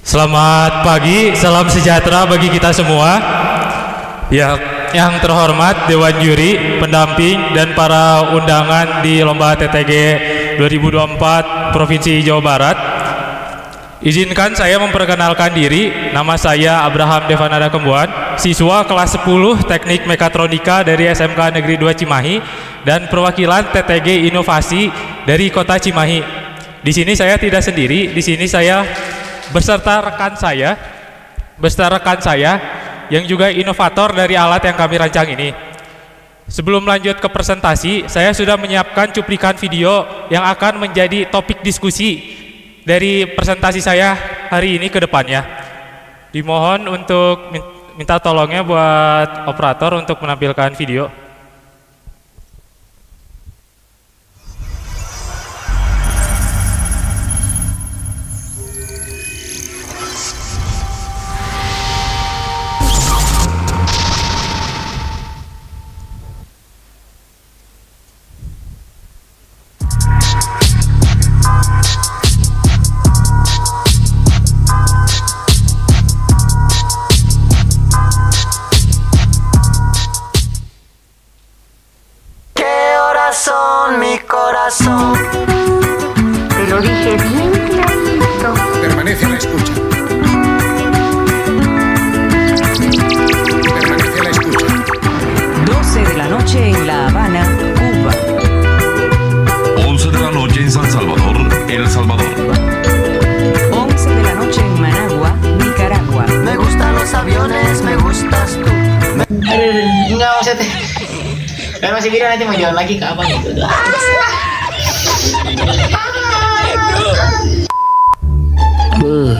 Selamat pagi, salam sejahtera bagi kita semua. Ya, yang terhormat Dewan Juri, pendamping, dan para undangan di Lomba TTG 2024 Provinsi Jawa Barat. Izinkan saya memperkenalkan diri. Nama saya Abraham Devanada Kembuan, siswa kelas 10 Teknik Mekatronika dari SMK Negeri 2 Cimahi dan perwakilan TTG Inovasi dari Kota Cimahi. Di sini saya tidak sendiri, di sini saya beserta rekan saya yang juga inovator dari alat yang kami rancang ini. Sebelum lanjut ke presentasi, saya sudah menyiapkan cuplikan video yang akan menjadi topik diskusi dari presentasi saya hari ini ke depannya. Dimohon untuk minta tolongnya buat operator untuk menampilkan video. Mi corazón. Te lo dije bien clarito. Permanece a la escucha. Permanece a la escucha. 12 de la noche en La Habana, Cuba. 11 de la noche en San Salvador, El Salvador. 11 de la noche en Managua, Nicaragua. Me gustan los aviones, me gustas tú. Enggak maksudnya. Kan masih kira nanti mau jalan lagi ke abang gitu.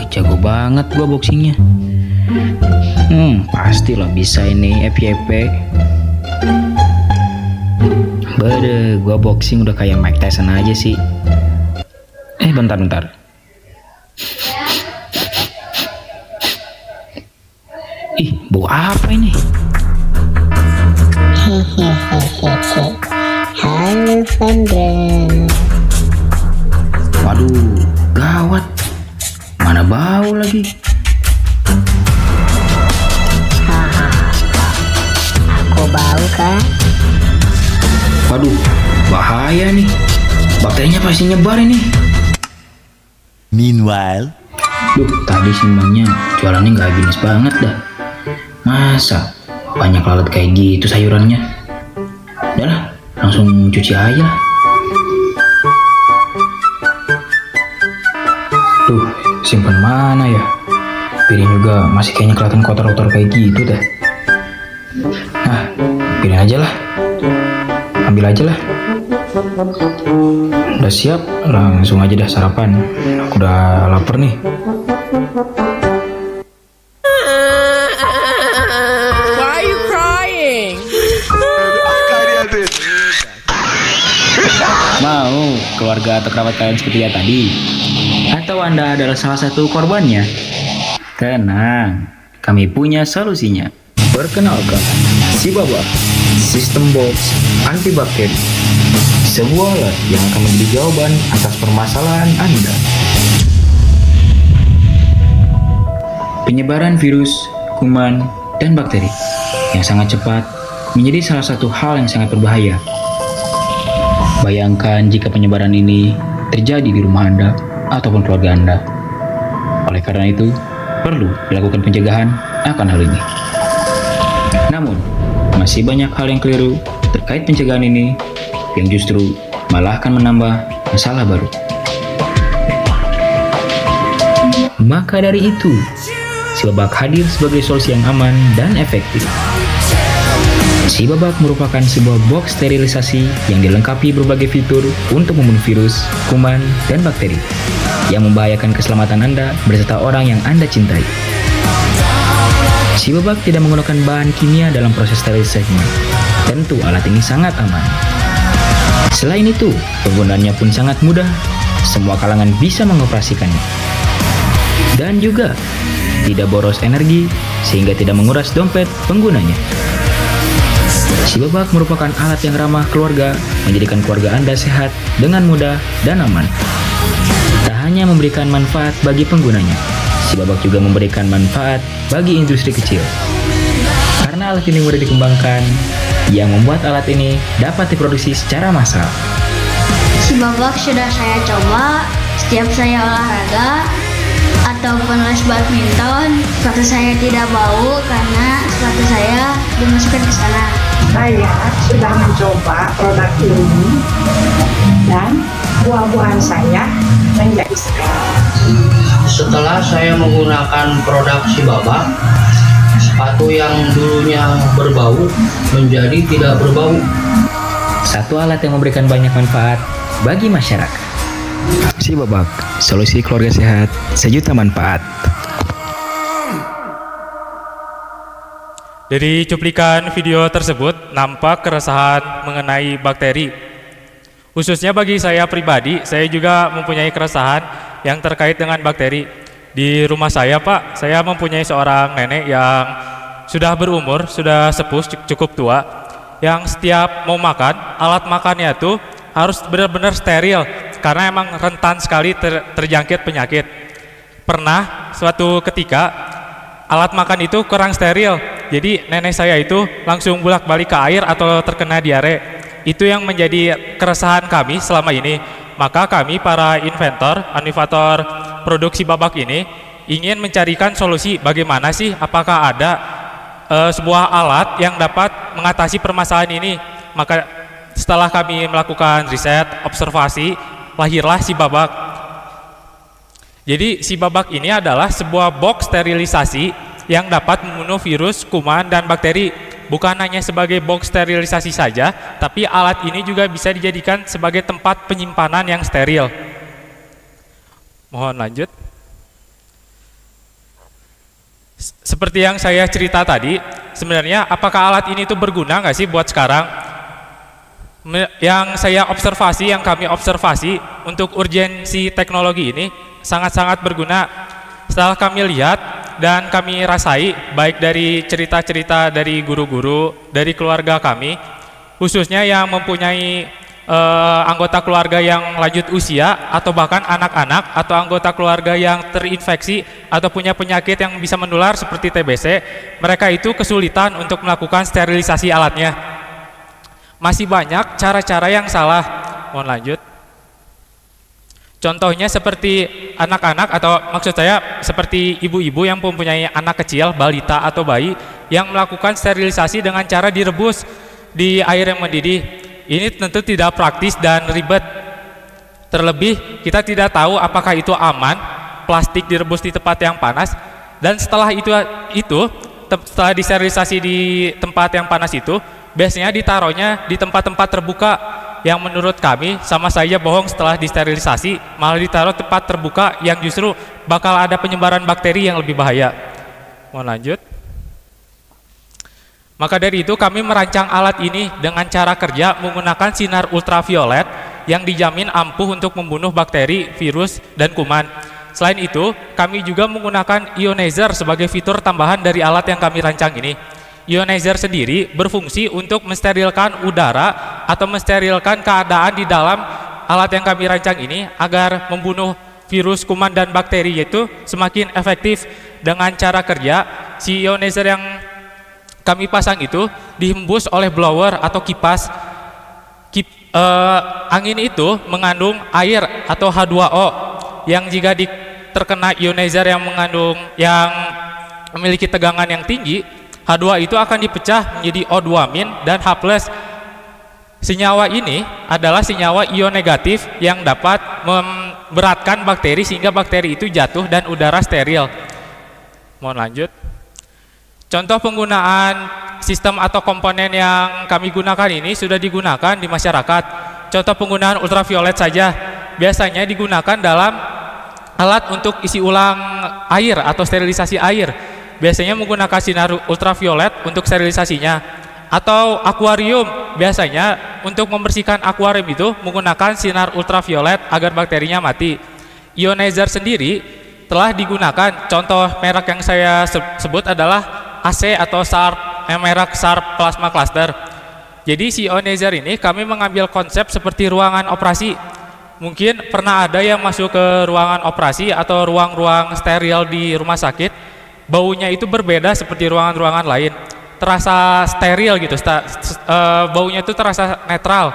Jago banget gua boxingnya. Pastilah bisa ini FYP. Gua boxing udah kayak Mike Tyson aja sih. Bentar. Bau apa ini? Halo Sandra. Waduh, gawat. Mana bau lagi? Aku bau kan? Waduh, bahaya nih. Bakterinya pasti nyebar ini. Meanwhile, Tadi simbangnya jualannya nggak habis banget dah. Masa banyak lalat kayak gitu sayurannya? Udahlah, langsung cuci aja lah. Simpan mana ya? Piring juga masih kayaknya kelihatan kotor-kotor kayak gitu dah. Nah, piring aja lah. Ambil aja lah. Udah siap, langsung aja dah sarapan. Aku udah lapar nih. Why are you crying? Mau keluarga atau kerabat kalian seperti ya tadi? Atau Anda adalah salah satu korbannya? Tenang, kami punya solusinya. Perkenalkan, Sibaba, sistem box antibakteri. Sebuah alat yang akan menjadi jawaban atas permasalahan Anda. Penyebaran virus, kuman, dan bakteri yang sangat cepat menjadi salah satu hal yang sangat berbahaya. Bayangkan jika penyebaran ini terjadi di rumah Anda ataupun keluarga Anda. Oleh karena itu, perlu dilakukan pencegahan akan hal ini. Namun, masih banyak hal yang keliru terkait pencegahan ini yang justru malah akan menambah masalah baru. Maka dari itu, Sibabak hadir sebagai solusi yang aman dan efektif. Sibabak merupakan sebuah box sterilisasi yang dilengkapi berbagai fitur untuk membunuh virus, kuman, dan bakteri yang membahayakan keselamatan Anda beserta orang yang Anda cintai. Sibabak tidak menggunakan bahan kimia dalam proses sterilisasinya. Tentu alat ini sangat aman. Selain itu, penggunaannya pun sangat mudah. Semua kalangan bisa mengoperasikannya. Dan juga tidak boros energi sehingga tidak menguras dompet penggunanya. Sibabak merupakan alat yang ramah keluarga, menjadikan keluarga Anda sehat dengan mudah dan aman. Tak hanya memberikan manfaat bagi penggunanya, Si Babak juga memberikan manfaat bagi industri kecil. Karena alat ini mudah dikembangkan, yang membuat alat ini dapat diproduksi secara massal. Si Babak sudah saya coba setiap saya olahraga ataupun les badminton. Sepatu saya tidak bau karena sepatu saya dimasukkan ke sana. Saya sudah mencoba produk ini dan buah-buahan saya menjadi segar. Setelah saya menggunakan produk si Babak, sepatu yang dulunya berbau menjadi tidak berbau. Satu alat yang memberikan banyak manfaat bagi masyarakat. Si Babak, solusi keluarga sehat, sejuta manfaat. Dari cuplikan video tersebut nampak keresahan mengenai bakteri. Khususnya bagi saya pribadi, saya juga mempunyai keresahan yang terkait dengan bakteri. Di rumah saya, Pak, saya mempunyai seorang nenek yang sudah berumur, sudah sepuh, cukup tua, yang setiap mau makan, alat makannya itu harus benar-benar steril karena emang rentan sekali terjangkit penyakit. Pernah suatu ketika alat makan itu kurang steril, jadi nenek saya itu langsung bolak-balik ke air atau terkena diare. Itu yang menjadi keresahan kami selama ini. Maka kami para inovator produksi Babak ini ingin mencarikan solusi bagaimana sih, apakah ada sebuah alat yang dapat mengatasi permasalahan ini. Maka setelah kami melakukan riset, observasi, lahirlah si Babak. Jadi si Babak ini adalah sebuah box sterilisasi yang dapat membunuh virus, kuman, dan bakteri. Bukan hanya sebagai box sterilisasi saja, tapi alat ini juga bisa dijadikan sebagai tempat penyimpanan yang steril. Mohon lanjut. Seperti yang saya cerita tadi, sebenarnya apakah alat ini tuh berguna nggak sih buat sekarang? Yang saya observasi, yang kami observasi untuk urgensi teknologi ini sangat-sangat berguna. Setelah kami lihat dan kami rasai, baik dari cerita-cerita dari guru-guru, dari keluarga kami, khususnya yang mempunyai anggota keluarga yang lanjut usia, atau bahkan anak-anak, atau anggota keluarga yang terinfeksi atau punya penyakit yang bisa menular seperti TBC, mereka itu kesulitan untuk melakukan sterilisasi alatnya. Masih banyak cara-cara yang salah. Mohon lanjut. Contohnya seperti anak-anak, atau maksud saya seperti ibu-ibu yang mempunyai anak kecil, balita atau bayi, yang melakukan sterilisasi dengan cara direbus di air yang mendidih. Ini tentu tidak praktis dan ribet. Terlebih kita tidak tahu apakah itu aman, plastik direbus di tempat yang panas, dan setelah setelah disterilisasi di tempat yang panas itu, biasanya ditaruhnya di tempat-tempat terbuka, yang menurut kami sama saja bohong. Setelah disterilisasi malah ditaruh tempat terbuka yang justru bakal ada penyebaran bakteri yang lebih bahaya. Mau lanjut. Maka dari itu kami merancang alat ini dengan cara kerja menggunakan sinar ultraviolet yang dijamin ampuh untuk membunuh bakteri, virus, dan kuman. Selain itu, kami juga menggunakan ionizer sebagai fitur tambahan dari alat yang kami rancang ini. Ionizer sendiri berfungsi untuk mensterilkan udara atau mensterilkan keadaan di dalam alat yang kami rancang ini agar membunuh virus, kuman, dan bakteri itu semakin efektif. Dengan cara kerja, si ionizer yang kami pasang itu dihembus oleh blower atau kipas. Angin itu mengandung air atau H2O yang jika terkena ionizer yang memiliki tegangan yang tinggi, H2 itu akan dipecah menjadi O2- dan H+. Senyawa ini adalah senyawa ion negatif yang dapat memberatkan bakteri sehingga bakteri itu jatuh dan udara steril. Mohon lanjut. Contoh penggunaan sistem atau komponen yang kami gunakan ini sudah digunakan di masyarakat. Contoh penggunaan ultraviolet saja biasanya digunakan dalam alat untuk isi ulang air atau sterilisasi air. Biasanya menggunakan sinar ultraviolet untuk sterilisasinya. Atau akuarium, biasanya untuk membersihkan akuarium itu menggunakan sinar ultraviolet agar bakterinya mati. Ionizer sendiri telah digunakan, contoh merek yang saya sebut adalah AC atau SHARP, merek SHARP Plasma Cluster. Jadi si ionizer ini kami mengambil konsep seperti ruangan operasi. Mungkin pernah ada yang masuk ke ruangan operasi atau ruang-ruang steril di rumah sakit, baunya itu berbeda seperti ruangan-ruangan lain. Terasa steril gitu, baunya itu terasa netral.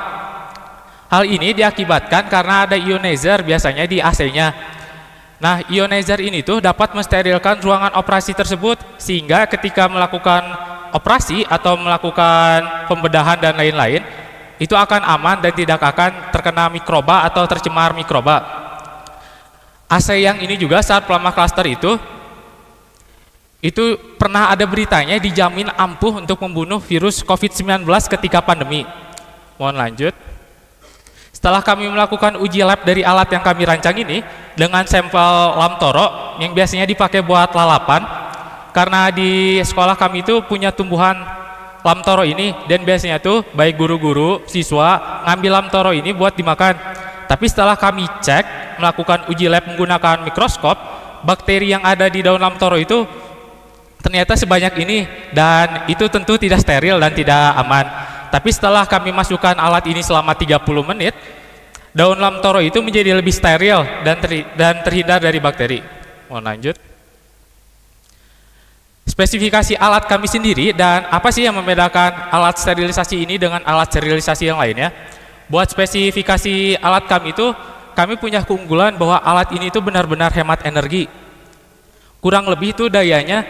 Hal ini diakibatkan karena ada ionizer biasanya di AC-nya. Nah, ionizer ini tuh dapat mensterilkan ruangan operasi tersebut, sehingga ketika melakukan operasi atau melakukan pembedahan dan lain-lain, itu akan aman dan tidak akan terkena mikroba atau tercemar mikroba. AC yang ini juga saat plasma cluster itu pernah ada beritanya dijamin ampuh untuk membunuh virus COVID-19 ketika pandemi. Mohon lanjut. Setelah kami melakukan uji lab dari alat yang kami rancang ini dengan sampel lamtoro yang biasanya dipakai buat lalapan, karena di sekolah kami itu punya tumbuhan lamtoro ini, dan biasanya tuh baik guru-guru, siswa ngambil lamtoro ini buat dimakan. Tapi setelah kami cek, melakukan uji lab menggunakan mikroskop, bakteri yang ada di daun lamtoro itu ternyata sebanyak ini, dan itu tentu tidak steril dan tidak aman. Tapi setelah kami masukkan alat ini selama 30 menit, daun lamtoro itu menjadi lebih steril dan terhindar dari bakteri. Mohon lanjut. Spesifikasi alat kami sendiri dan apa sih yang membedakan alat sterilisasi ini dengan alat sterilisasi yang lainnya. Buat spesifikasi alat kami itu, kami punya keunggulan bahwa alat ini itu benar-benar hemat energi. Kurang lebih itu dayanya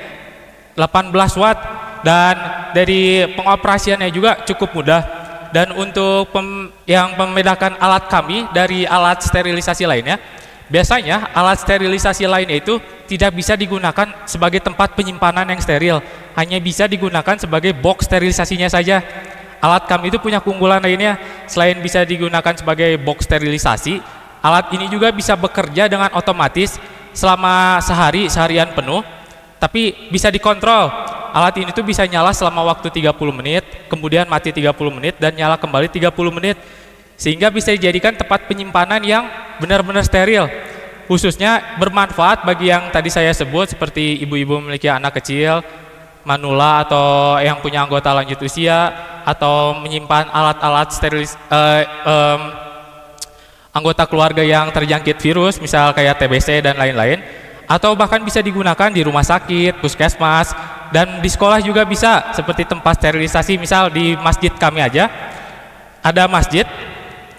18 watt, dan dari pengoperasiannya juga cukup mudah. Dan untuk yang membedakan alat kami dari alat sterilisasi lainnya, biasanya alat sterilisasi lainnya itu tidak bisa digunakan sebagai tempat penyimpanan yang steril, hanya bisa digunakan sebagai box sterilisasinya saja. Alat kami itu punya keunggulan lainnya, selain bisa digunakan sebagai box sterilisasi, alat ini juga bisa bekerja dengan otomatis selama seharian penuh, tapi bisa dikontrol. Alat ini tuh bisa nyala selama waktu 30 menit, kemudian mati 30 menit, dan nyala kembali 30 menit. Sehingga bisa dijadikan tempat penyimpanan yang benar-benar steril. Khususnya bermanfaat bagi yang tadi saya sebut seperti ibu-ibu memiliki anak kecil, manula, atau yang punya anggota lanjut usia, atau menyimpan alat-alat anggota keluarga yang terjangkit virus, misal kayak TBC dan lain-lain. Atau bahkan bisa digunakan di rumah sakit, puskesmas, dan di sekolah juga bisa, seperti tempat sterilisasi. Misal di masjid kami aja, ada masjid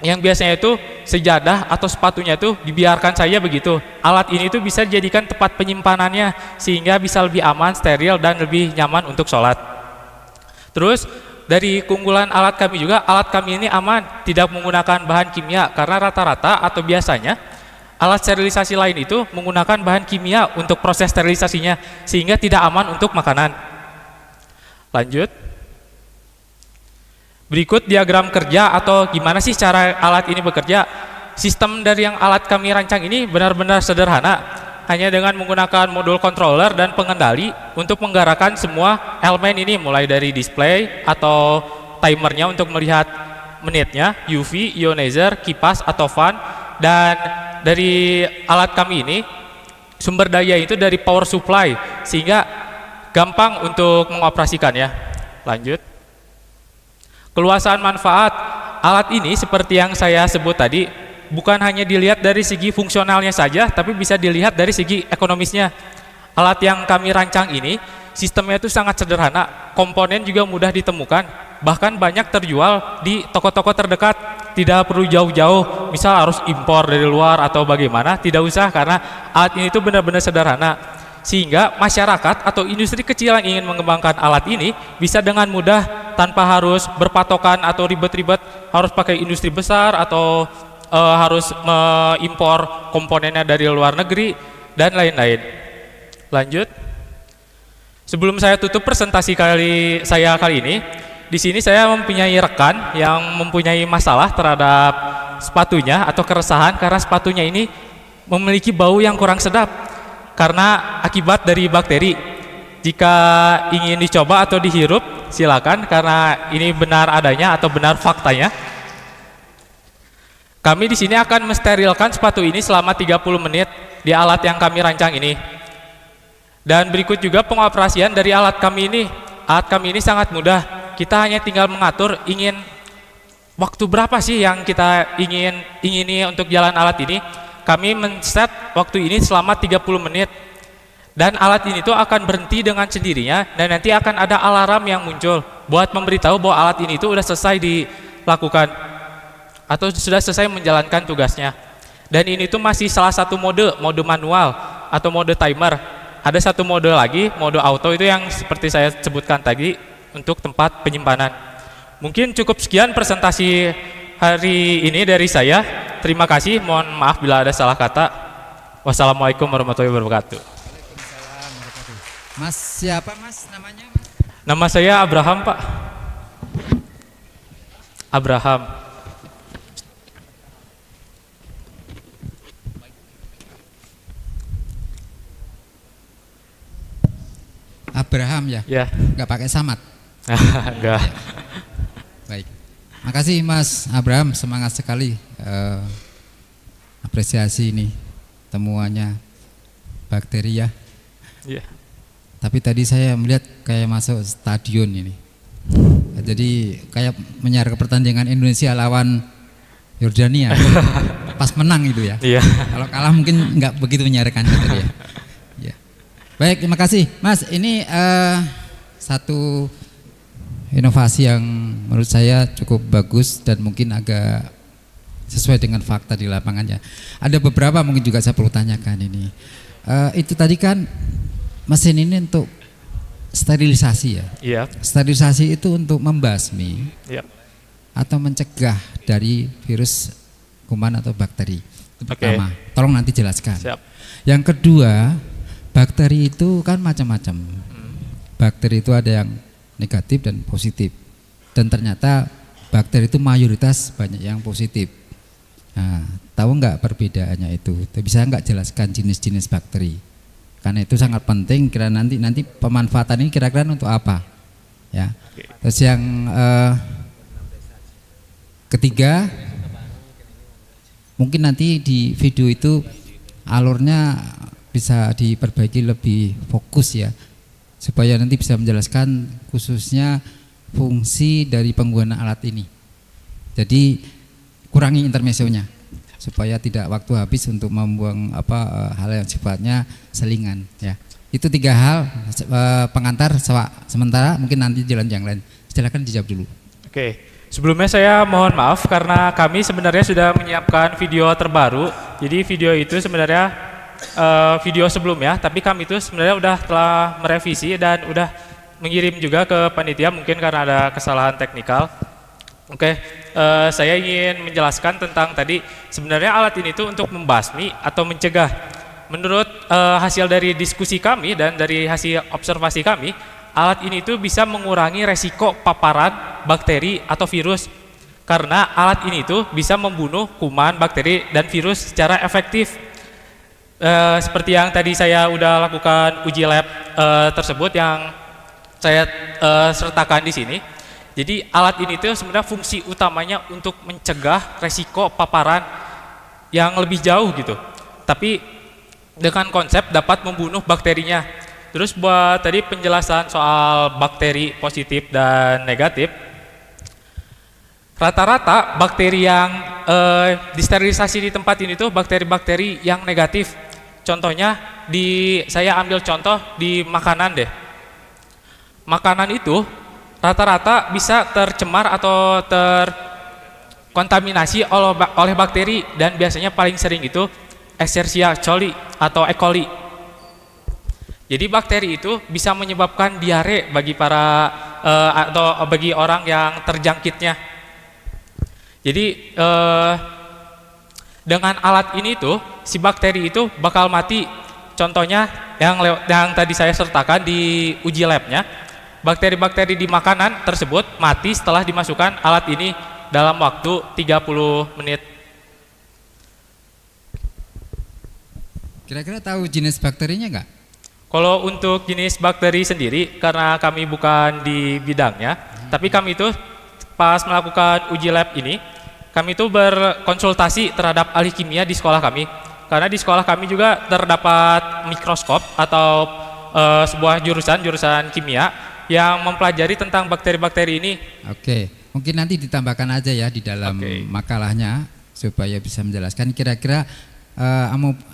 yang biasanya itu sejadah atau sepatunya itu dibiarkan saja begitu. Alat ini tuh bisa dijadikan tempat penyimpanannya, sehingga bisa lebih aman, steril, dan lebih nyaman untuk sholat. Terus dari keunggulan alat kami juga, alat kami ini aman, tidak menggunakan bahan kimia, karena rata-rata atau biasanya alat sterilisasi lain itu menggunakan bahan kimia untuk proses sterilisasinya, sehingga tidak aman untuk makanan. Lanjut. Berikut diagram kerja atau gimana sih cara alat ini bekerja. Sistem dari yang alat kami rancang ini benar-benar sederhana, hanya dengan menggunakan modul controller dan pengendali untuk menggerakkan semua elemen ini, mulai dari display atau timernya untuk melihat menitnya, UV, ionizer, kipas atau fan. Dan dari alat kami ini sumber daya itu dari power supply, sehingga gampang untuk mengoperasikannya. Lanjut. Keluasan manfaat alat ini seperti yang saya sebut tadi, bukan hanya dilihat dari segi fungsionalnya saja, tapi bisa dilihat dari segi ekonomisnya. Alat yang kami rancang ini sistemnya itu sangat sederhana, komponen juga mudah ditemukan, bahkan banyak terjual di toko-toko terdekat. Tidak perlu jauh-jauh, misal harus impor dari luar atau bagaimana, tidak usah, karena alat ini itu benar-benar sederhana. Sehingga masyarakat atau industri kecil yang ingin mengembangkan alat ini bisa dengan mudah, tanpa harus berpatokan atau ribet-ribet harus pakai industri besar atau harus mengimpor komponennya dari luar negeri dan lain-lain. Lanjut. Sebelum saya tutup presentasi saya kali ini, di sini saya mempunyai rekan yang mempunyai masalah terhadap sepatunya atau keresahan karena sepatunya ini memiliki bau yang kurang sedap karena akibat dari bakteri. Jika ingin dicoba atau dihirup, silakan, karena ini benar adanya atau benar faktanya. Kami di sini akan mensterilkan sepatu ini selama 30 menit di alat yang kami rancang ini. Dan berikut juga pengoperasian dari alat kami ini. Alat kami ini sangat mudah. Kita hanya tinggal mengatur ingin waktu berapa sih yang kita ingini untuk jalan alat ini? Kami men-set waktu ini selama 30 menit. Dan alat ini tuh akan berhenti dengan sendirinya dan nanti akan ada alarm yang muncul buat memberitahu bahwa alat ini tuh udah selesai dilakukan atau sudah selesai menjalankan tugasnya. Dan ini tuh masih salah satu mode manual atau mode timer. Ada satu mode lagi, mode auto, itu yang seperti saya sebutkan tadi untuk tempat penyimpanan. Mungkin cukup sekian presentasi hari ini dari saya. Terima kasih, mohon maaf bila ada salah kata. Wassalamualaikum warahmatullahi wabarakatuh. Mas siapa mas namanya? Nama saya Abraham, Pak. Abraham. Abraham ya? Ya. Nggak pakai samat? Enggak. Baik. Makasih Mas Abraham, semangat sekali. Apresiasi ini temuannya bakteri ya. Iya. Tapi tadi saya melihat kayak masuk stadion ini. Jadi kayak menyiar pertandingan Indonesia lawan Yordania. Pas menang itu ya. Iya. Kalau kalah mungkin nggak begitu menyiarkan gitu ya. Ya. Baik, terima kasih Mas. Ini satu inovasi yang menurut saya cukup bagus dan mungkin agak sesuai dengan fakta di lapangannya. Ada beberapa mungkin juga saya perlu tanyakan ini. Itu tadi kan mesin ini untuk sterilisasi ya? Iya. Sterilisasi itu untuk membasmi atau mencegah dari virus, kuman atau bakteri. Itu pertama. Oke. Tolong nanti jelaskan. Siap. Yang kedua, bakteri itu kan macam-macam. Bakteri itu ada yang negatif dan positif. Dan ternyata bakteri itu mayoritas banyak yang positif. Nah, tahu nggak perbedaannya itu? Bisa nggak jelaskan jenis-jenis bakteri? Karena itu sangat penting. Kira nanti pemanfaatan ini kira-kira untuk apa? Ya. Terus yang ketiga, mungkin nanti di video itu alurnya bisa diperbaiki lebih fokus ya, supaya nanti bisa menjelaskan khususnya fungsi dari penggunaan alat ini. Jadi kurangi intermezzonya supaya tidak waktu habis untuk membuang hal yang sifatnya selingan ya. Itu 3 hal pengantar sementara, mungkin nanti jalan yang lain. Silakan dijawab dulu. Oke. Sebelumnya saya mohon maaf karena kami sebenarnya sudah menyiapkan video terbaru. Jadi video itu sebenarnya video sebelumnya, tapi kami itu sebenarnya telah merevisi dan udah mengirim juga ke panitia, mungkin karena ada kesalahan teknikal. Oke, saya ingin menjelaskan tentang tadi sebenarnya alat ini tuh untuk membasmi atau mencegah. Menurut hasil dari diskusi kami dan dari hasil observasi kami, alat ini tuh bisa mengurangi resiko paparan bakteri atau virus. Karena alat ini tuh bisa membunuh kuman, bakteri, dan virus secara efektif. Seperti yang tadi saya udah lakukan uji lab tersebut yang saya sertakan di sini. Jadi alat ini tuh sebenarnya fungsi utamanya untuk mencegah resiko paparan yang lebih jauh gitu. Tapi dengan konsep dapat membunuh bakterinya. Terus buat tadi penjelasan soal bakteri positif dan negatif. Rata-rata bakteri yang disterilisasi di tempat ini tuh bakteri-bakteri yang negatif. Contohnya saya ambil contoh di makanan deh. Makanan itu rata-rata bisa tercemar atau terkontaminasi oleh bakteri dan biasanya paling sering itu Escherichia coli atau E. coli. Jadi bakteri itu bisa menyebabkan diare bagi atau bagi orang yang terjangkitnya. Jadi dengan alat ini tuh si bakteri itu bakal mati. Contohnya yang tadi saya sertakan di uji labnya. Bakteri-bakteri di makanan tersebut mati setelah dimasukkan alat ini dalam waktu 30 menit. Kira-kira tahu jenis bakterinya nggak? Kalau untuk jenis bakteri sendiri, karena kami bukan di bidangnya, tapi kami itu pas melakukan uji lab ini, kami itu berkonsultasi terhadap ahli kimia di sekolah kami. Karena di sekolah kami juga terdapat mikroskop atau sebuah jurusan kimia yang mempelajari tentang bakteri-bakteri ini. Oke, Mungkin nanti ditambahkan aja ya di dalam makalahnya supaya bisa menjelaskan kira-kira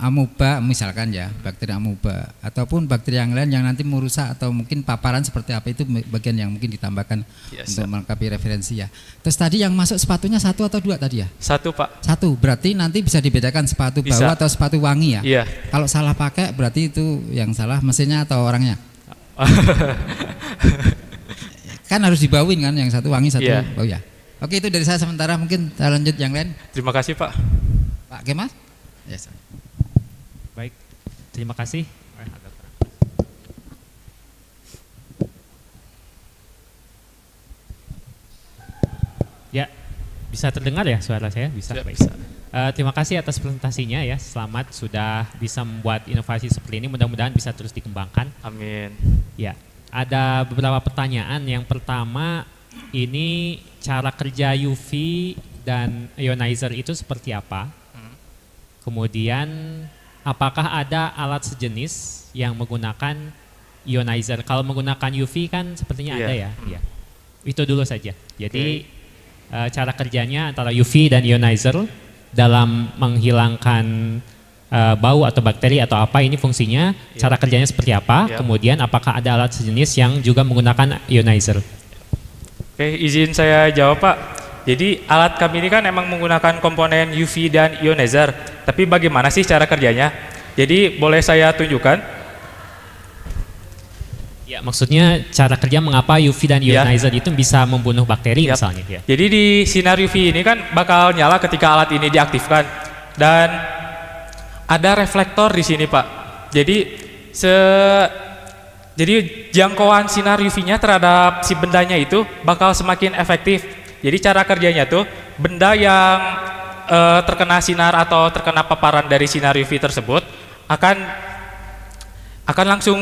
amoeba misalkan ya, bakteri amoeba ataupun bakteri yang lain yang nanti merusak atau mungkin paparan seperti apa, itu bagian yang mungkin ditambahkan untuk melengkapi referensi ya. Terus tadi yang masuk sepatunya 1 atau 2 tadi ya? 1 Pak. 1, berarti nanti bisa dibedakan sepatu bau atau sepatu wangi ya? Iya. Kalau salah pakai berarti itu yang salah mesinnya atau orangnya? Kan harus dibauin kan, yang satu wangi satu bau ya. Oke, itu dari saya sementara, mungkin kita lanjut yang lain. Terima kasih Pak. Pak Kemas? Yes. Baik, terima kasih. Ya, bisa terdengar ya suara saya? Bisa. Ya, baik. bisa. Terima kasih atas presentasinya ya. Selamat sudah bisa membuat inovasi seperti ini. Mudah-mudahan bisa terus dikembangkan. Amin. Ya, ada beberapa pertanyaan. Yang pertama, ini cara kerja UV dan ionizer itu seperti apa? Kemudian apakah ada alat sejenis yang menggunakan ionizer? Kalau menggunakan UV kan sepertinya ada ya. Ya. Itu dulu saja. Jadi cara kerjanya antara UV dan ionizer dalam menghilangkan bau atau bakteri atau apa, ini fungsinya, cara kerjanya seperti apa, kemudian apakah ada alat sejenis yang juga menggunakan ionizer? Oke, izin saya jawab Pak. Jadi alat kami ini kan emang menggunakan komponen UV dan ionizer. Tapi bagaimana sih cara kerjanya? Jadi boleh saya tunjukkan? Ya, maksudnya cara kerja mengapa UV dan ionizer itu bisa membunuh bakteri misalnya. Ya. Jadi di sinar UV ini kan bakal nyala ketika alat ini diaktifkan. Dan ada reflektor di sini Pak. Jadi jangkauan sinar UV-nya terhadap si bendanya itu bakal semakin efektif. Jadi cara kerjanya tuh benda yang terkena sinar atau terkena paparan dari sinar UV tersebut akan langsung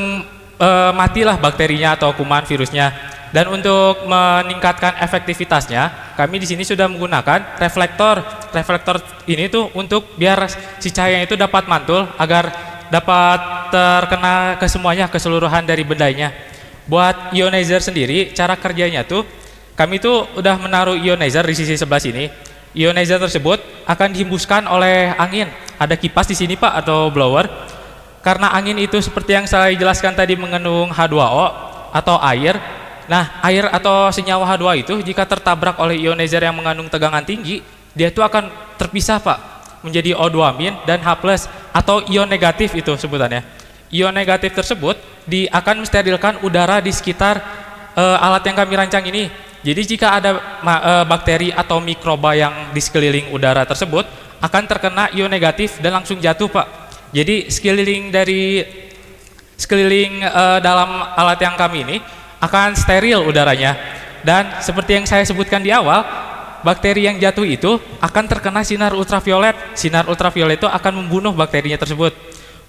matilah bakterinya atau kuman virusnya. Dan untuk meningkatkan efektivitasnya, kami di sini sudah menggunakan reflektor. Reflektor ini tuh untuk biar si cahaya itu dapat mantul agar dapat terkena ke semuanya, keseluruhan dari bendanya. Buat ionizer sendiri, cara kerjanya tuh kami tuh udah menaruh ionizer di sisi sebelah sini. Ionizer tersebut akan dihembuskan oleh angin. Ada kipas di sini Pak atau blower. Karena angin itu seperti yang saya jelaskan tadi mengandung H2O atau air. Nah, air atau senyawa H2 itu jika tertabrak oleh ionizer yang mengandung tegangan tinggi, dia itu akan terpisah Pak menjadi O2- dan H+ atau ion negatif itu sebutannya. Ion negatif tersebut akan mensterilkan udara di sekitar alat yang kami rancang ini. Jadi jika ada bakteri atau mikroba yang di sekeliling udara tersebut akan terkena ion negatif dan langsung jatuh Pak. Jadi sekeliling dalam alat yang kami ini akan steril udaranya. Dan seperti yang saya sebutkan di awal, bakteri yang jatuh itu akan terkena sinar ultraviolet. Sinar ultraviolet itu akan membunuh bakterinya tersebut.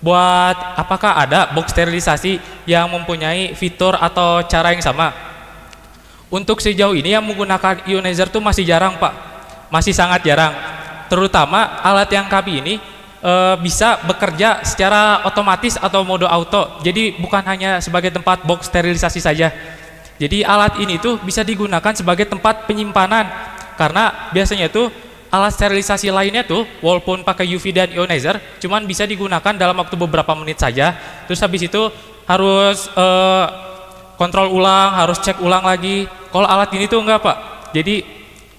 Buat apakah ada box sterilisasi yang mempunyai fitur atau cara yang sama? Untuk sejauh ini yang menggunakan ionizer itu masih jarang Pak, masih sangat jarang. Terutama alat yang kami ini bisa bekerja secara otomatis atau mode auto. Jadi bukan hanya sebagai tempat box sterilisasi saja. Jadi alat ini tuh bisa digunakan sebagai tempat penyimpanan. Karena biasanya tuh alat sterilisasi lainnya tuh walaupun pakai UV dan ionizer cuman bisa digunakan dalam waktu beberapa menit saja. Terus habis itu harus kontrol ulang, harus cek ulang lagi. Kalau alat ini tuh enggak Pak, jadi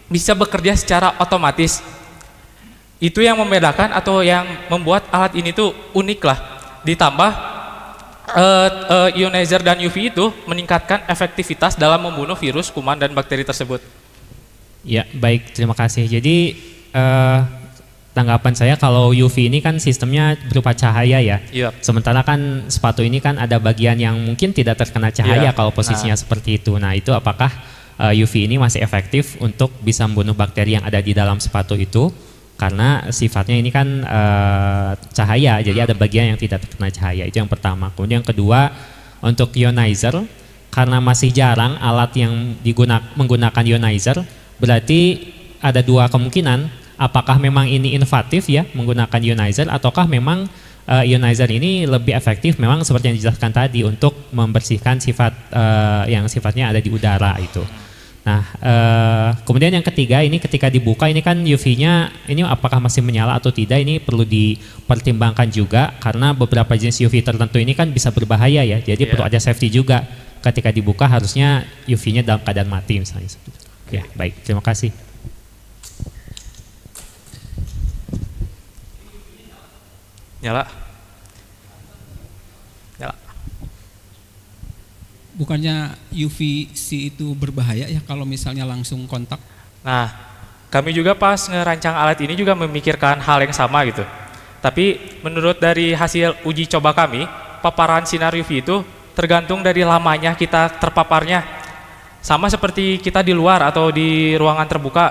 bisa bekerja secara otomatis. Itu yang membedakan atau yang membuat alat ini tuh unik lah. Ditambah ionizer dan UV itu meningkatkan efektivitas dalam membunuh virus, kuman, dan bakteri tersebut. Ya, baik, terima kasih. Jadi tanggapan saya kalau UV ini kan sistemnya berupa cahaya ya. Yep. Sementara kan sepatu ini kan ada bagian yang mungkin tidak terkena cahaya kalau posisinya seperti itu. Nah, itu apakah UV ini masih efektif untuk bisa membunuh bakteri yang ada di dalam sepatu itu? Karena sifatnya ini kan cahaya, jadi ada bagian yang tidak terkena cahaya. Itu yang pertama. Kemudian yang kedua, untuk ionizer, karena masih jarang alat yang menggunakan ionizer, berarti ada dua kemungkinan. Apakah memang ini inovatif ya menggunakan ionizer, ataukah memang ionizer ini lebih efektif memang seperti yang dijelaskan tadi untuk membersihkan sifat yang sifatnya ada di udara itu. Nah, kemudian yang ketiga ini ketika dibuka ini kan UV-nya ini apakah masih menyala atau tidak, ini perlu dipertimbangkan juga karena beberapa jenis UV tertentu ini kan bisa berbahaya ya. Jadi perlu ada safety juga. Ketika dibuka harusnya UV-nya dalam keadaan mati misalnya. Ya, baik. Terima kasih. Nyala. Bukannya UVC itu berbahaya ya kalau misalnya langsung kontak? Nah, kami juga pas ngerancang alat ini juga memikirkan hal yang sama gitu. Tapi menurut dari hasil uji coba kami, paparan sinar UV itu tergantung dari lamanya kita terpaparnya. Sama seperti kita di luar atau di ruangan terbuka,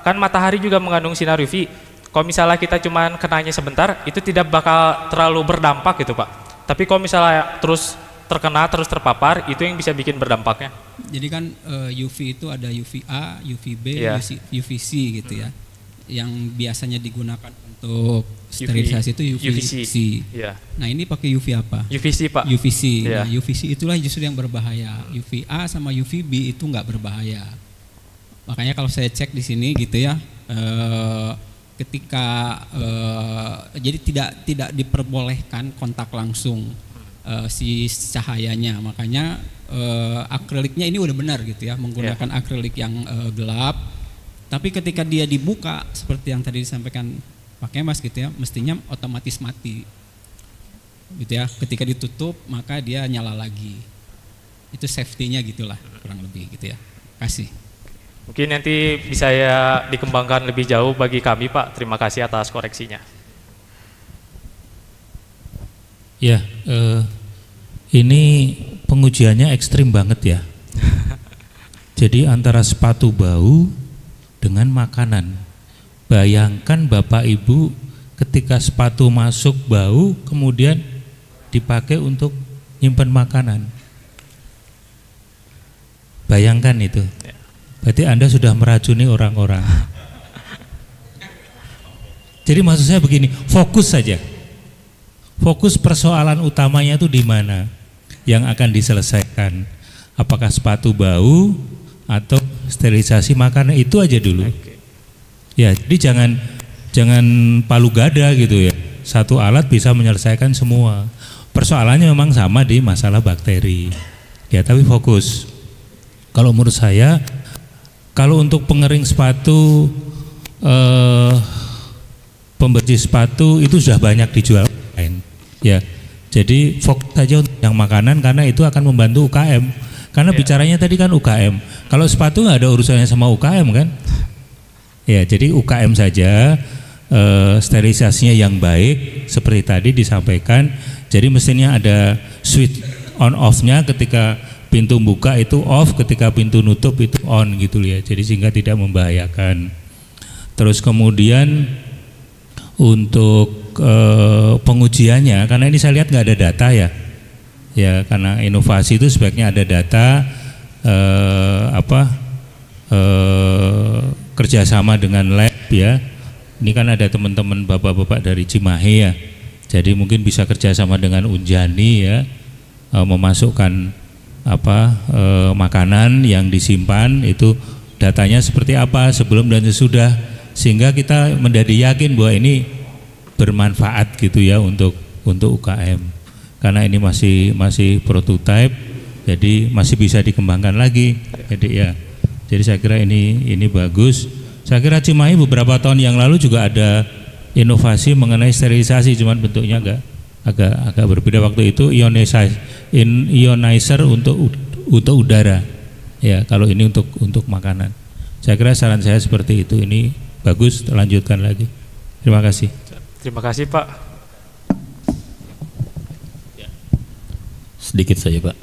kan matahari juga mengandung sinar UV. Kalau misalnya kita cuman kenanya sebentar, itu tidak bakal terlalu berdampak gitu Pak. Tapi kalau misalnya terus terkena, terus terpapar, itu yang bisa bikin berdampaknya. Jadi kan UV itu ada UVA, UVB, UVC gitu ya. Yang biasanya digunakan untuk sterilisasi itu UVC. Nah ini pakai UV apa? UVC Pak. UVC. Nah, UVC itulah justru yang berbahaya. UVA sama UVB itu nggak berbahaya. Makanya kalau saya cek di sini gitu ya, ketika jadi tidak diperbolehkan kontak langsung si cahayanya, makanya akriliknya ini udah benar gitu ya, menggunakan akrilik yang gelap. Tapi ketika dia dibuka seperti yang tadi disampaikan Pak Kemas gitu ya, mestinya otomatis mati gitu ya. Ketika ditutup maka dia nyala lagi. Itu safety-nya gitulah kurang lebih gitu ya. Kasih. Mungkin nanti bisa ya dikembangkan lebih jauh bagi kami Pak. Terima kasih atas koreksinya. Ya, ini pengujiannya ekstrim banget ya. Jadi antara sepatu bau dengan makanan. Bayangkan Bapak Ibu ketika sepatu masuk bau kemudian dipakai untuk nyimpan makanan. Bayangkan itu. Berarti Anda sudah meracuni orang-orang. Jadi maksud saya begini, fokus saja. Fokus persoalan utamanya itu di mana yang akan diselesaikan. Apakah sepatu bau atau sterilisasi makanan, itu aja dulu. Ya, jadi jangan palu gada gitu ya. Satu alat bisa menyelesaikan semua. Persoalannya memang sama di masalah bakteri. Ya, tapi fokus. Kalau menurut saya, kalau untuk pengering sepatu, pembersih sepatu itu sudah banyak dijual. Ya, jadi fokus saja untuk yang makanan karena itu akan membantu UKM. Karena bicaranya tadi kan UKM. Kalau sepatu nggak ada urusannya sama UKM kan? Ya, jadi UKM saja, sterilisasinya yang baik seperti tadi disampaikan. Jadi mestinya ada switch on off-nya, ketika pintu buka itu off, ketika pintu nutup itu on gitu ya. Jadi sehingga tidak membahayakan. Terus kemudian untuk pengujiannya, karena ini saya lihat nggak ada data ya. Ya, karena inovasi itu sebaiknya ada data kerjasama dengan lab ya. Ini kan ada teman-teman bapak-bapak dari Cimahi ya. Jadi mungkin bisa kerjasama dengan Unjani ya, memasukkan makanan yang disimpan itu datanya seperti apa sebelum dan sesudah, sehingga kita menjadi yakin bahwa ini bermanfaat gitu ya untuk UKM. Karena ini masih prototype, jadi masih bisa dikembangkan lagi. Jadi saya kira ini bagus. Saya kira Cimahi beberapa tahun yang lalu juga ada inovasi mengenai sterilisasi, cuman bentuknya agak berbeda. Waktu itu ionizer untuk udara. Ya, kalau ini untuk makanan. Saya kira saran saya seperti itu. Ini bagus, lanjutkan lagi. Terima kasih. Terima kasih Pak. Sedikit saja Pak.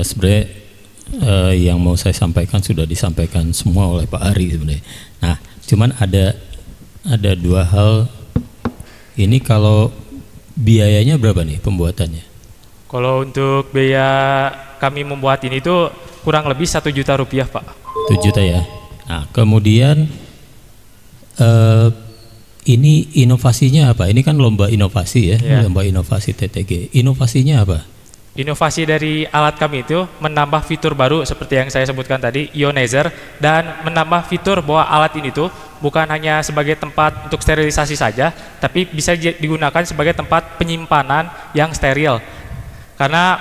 Sebenarnya yang mau saya sampaikan sudah disampaikan semua oleh Pak Ari sebenarnya. Nah, cuman ada dua hal. Ini kalau biayanya berapa nih pembuatannya? Kalau untuk biaya kami membuat ini itu kurang lebih 1 juta rupiah Pak. 1 juta ya. Nah, kemudian ini inovasinya apa? Ini kan lomba inovasi ya, lomba inovasi TTG. Inovasinya apa? Inovasi dari alat kami itu menambah fitur baru seperti yang saya sebutkan tadi, ionizer, dan menambah fitur bahwa alat ini tuh bukan hanya sebagai tempat untuk sterilisasi saja, tapi bisa digunakan sebagai tempat penyimpanan yang steril. Karena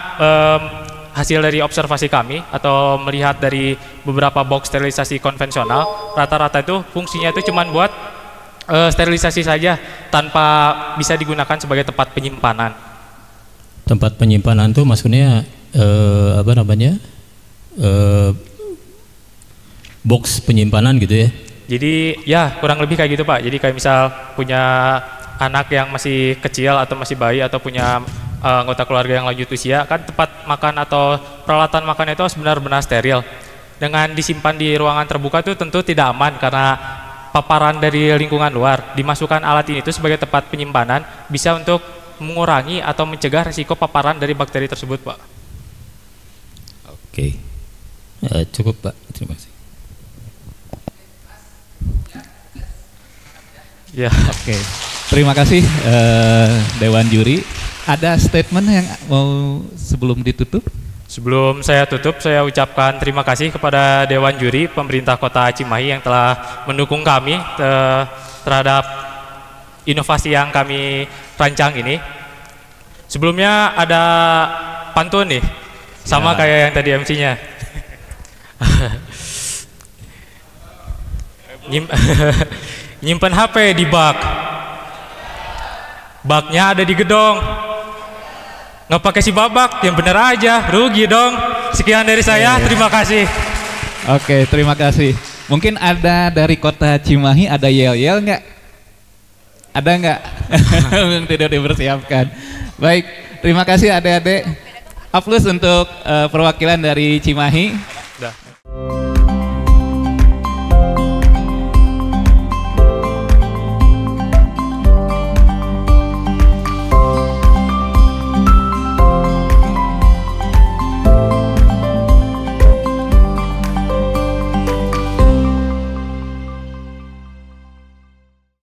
hasil dari observasi kami atau melihat dari beberapa box sterilisasi konvensional, rata-rata itu fungsinya itu cuma buat sterilisasi saja tanpa bisa digunakan sebagai tempat penyimpanan. Tempat penyimpanan tuh maksudnya apa namanya? Box penyimpanan gitu ya. Jadi ya kurang lebih kayak gitu Pak. Jadi kayak misal punya anak yang masih kecil atau masih bayi atau punya anggota keluarga yang lanjut usia, kan tempat makan atau peralatan makan itu harus benar-benar steril. Dengan disimpan di ruangan terbuka itu tentu tidak aman karena paparan dari lingkungan luar. Dimasukkan alat ini itu sebagai tempat penyimpanan bisa untuk mengurangi atau mencegah risiko paparan dari bakteri tersebut, Pak. Oke, cukup Pak, terima kasih. Ya, oke. Terima kasih Dewan Juri. Ada statement yang mau sebelum ditutup? Sebelum saya tutup, saya ucapkan terima kasih kepada Dewan Juri pemerintah Kota Cimahi yang telah mendukung kami terhadap inovasi yang kami rancang ini. Sebelumnya ada pantun nih, sama kayak yang tadi MC-nya. Nyimpen HP di bak, baknya ada di gedong. Nggak pakai si babak, yang bener aja, rugi dong. Sekian dari saya, terima kasih. Oke, terima kasih. Mungkin ada dari Kota Cimahi, ada yel-yel nggak? Ada nggak? Yang tidak dipersiapkan. Baik, terima kasih adik-adik. Aplaus untuk perwakilan dari Cimahi.